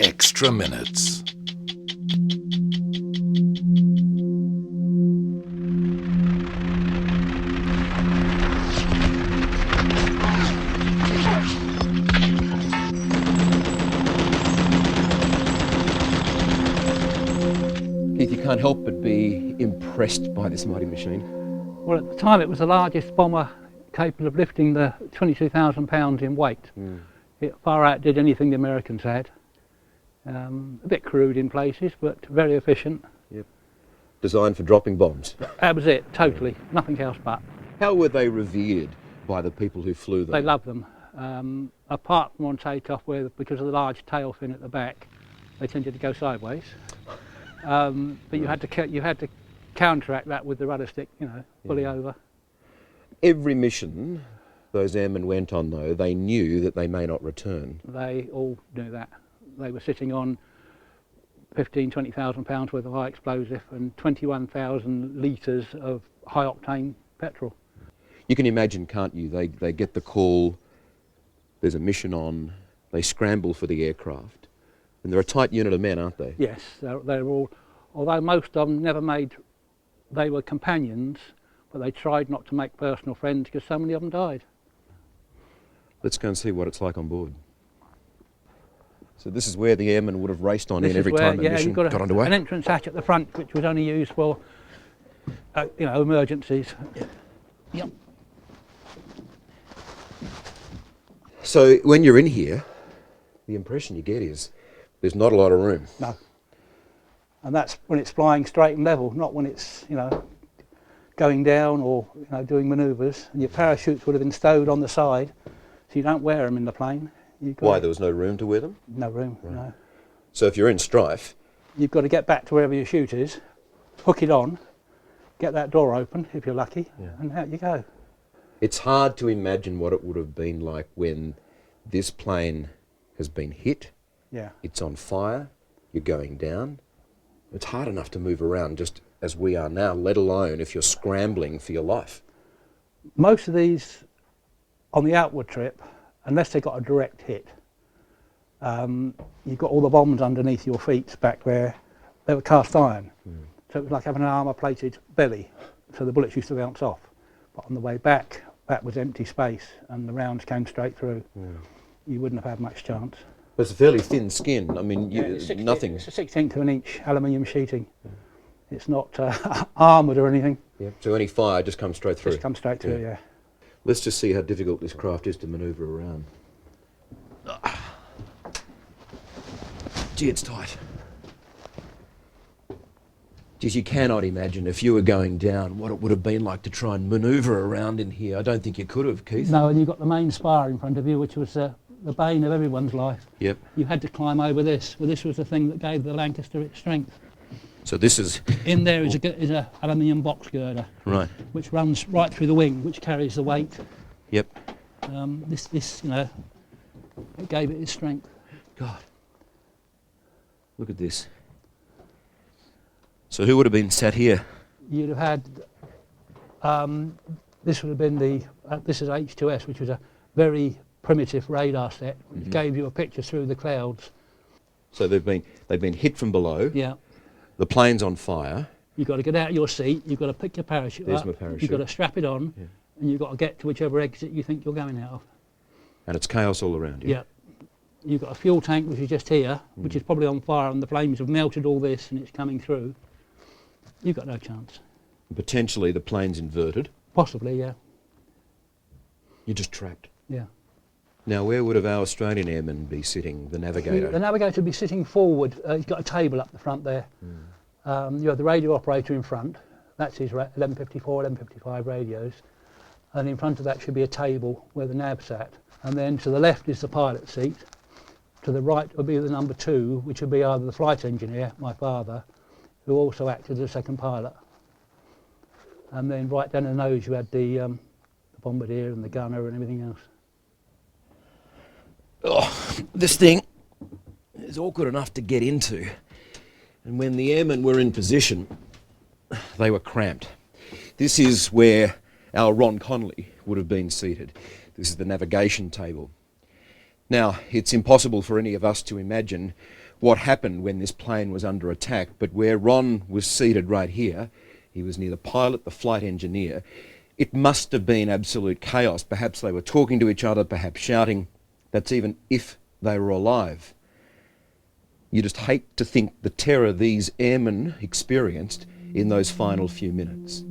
extra minutes. Keith, you can't help but be impressed by this mighty machine. Well, at the time it was the largest bomber capable of lifting the 22,000 pounds in weight. It far outdid anything the Americans had. A bit crude in places, but very efficient. Yep. Designed for dropping bombs. That was it, totally. Nothing else but. How were they revered by the people who flew them? They loved them. Apart from on takeoff, where because of the large tail fin at the back, they tended to go sideways. But you had to counteract that with the rudder stick, fully over. Every mission those airmen went on, though, they knew that they may not return. They all knew that. They were sitting on 20,000 pounds worth of high explosive and 21,000 litres of high octane petrol. You can imagine, can't you? They get the call, there's a mission on, they scramble for the aircraft. And they're a tight unit of men, aren't they? Yes, they're all, although most of them never made, they were companions, but they tried not to make personal friends because so many of them died. Let's go and see what it's like on board. So this is where the airmen would have raced on in every time the mission got underway? An entrance hatch at the front, which was only used for, emergencies. Yep. So when you're in here, the impression you get is there's not a lot of room. No. And that's when it's flying straight and level, not when it's, going down or, doing manoeuvres. And your parachutes would have been stowed on the side, so you don't wear them in the plane. Why, there was no room to wear them? No room, right. No. So if you're in strife... You've got to get back to wherever your chute is, hook it on, get that door open, if you're lucky, and out you go. It's hard to imagine what it would have been like when this plane has been hit, it's on fire, you're going down. It's hard enough to move around just as we are now, let alone if you're scrambling for your life. Most of these, on the outward trip, unless they got a direct hit, you've got all the bombs underneath your feet back there. They were cast iron, so it was like having an armour-plated belly, so the bullets used to bounce off. But on the way back, that was empty space, and the rounds came straight through. You wouldn't have had much chance. But it's a fairly thin skin. I mean, nothing. It's a 1/16 of an inch aluminium sheeting. It's not armoured or anything. So any fire just comes straight through. Just comes straight through, yeah. Let's just see how difficult this craft is to manoeuvre around. Gee, it's tight. Geez, you cannot imagine if you were going down what it would have been like to try and manoeuvre around in here. I don't think you could have, Keith. No, and you've got the main spar in front of you, which was the bane of everyone's life. Yep. You had to climb over this. Well, this was the thing that gave the Lancaster its strength. So this is... In there is a aluminium box girder. Right. Which runs right through the wing, which carries the weight. Yep. This, it gave it its strength. God. Look at this. So who would have been sat here? You'd have had, this would have been this is H2S, which was a very primitive radar set, which gave you a picture through the clouds. So they've been hit from below. Yeah. The plane's on fire. You've got to get out of your seat, you've got to pick your parachute There's up, my parachute. you've got to strap it on, and you've got to get to whichever exit you think you're going out of. And it's chaos all around you. Yeah. You've got a fuel tank, which is just here, which is probably on fire, and the flames have melted all this, and it's coming through. You've got no chance. Potentially the plane's inverted. Possibly, yeah. You're just trapped. Yeah. Now, where would have our Australian airmen be sitting, the navigator? The navigator would be sitting forward. He's got a table up the front there. You have the radio operator in front. That's his 1154, 1155 radios. And in front of that should be a table where the nav sat. And then to the left is the pilot seat. To the right would be the number 2, which would be either the flight engineer, my father, who also acted as a second pilot. And then right down the nose you had the bombardier and the gunner and everything else. Oh, this thing is awkward enough to get into. And when the airmen were in position, they were cramped. This is where our Ron Connolly would have been seated. This is the navigation table. Now, it's impossible for any of us to imagine what happened when this plane was under attack, but where Ron was seated right here, he was near the pilot, the flight engineer, it must have been absolute chaos. Perhaps they were talking to each other, perhaps shouting. That's even if they were alive. You just hate to think the terror these airmen experienced in those final few minutes.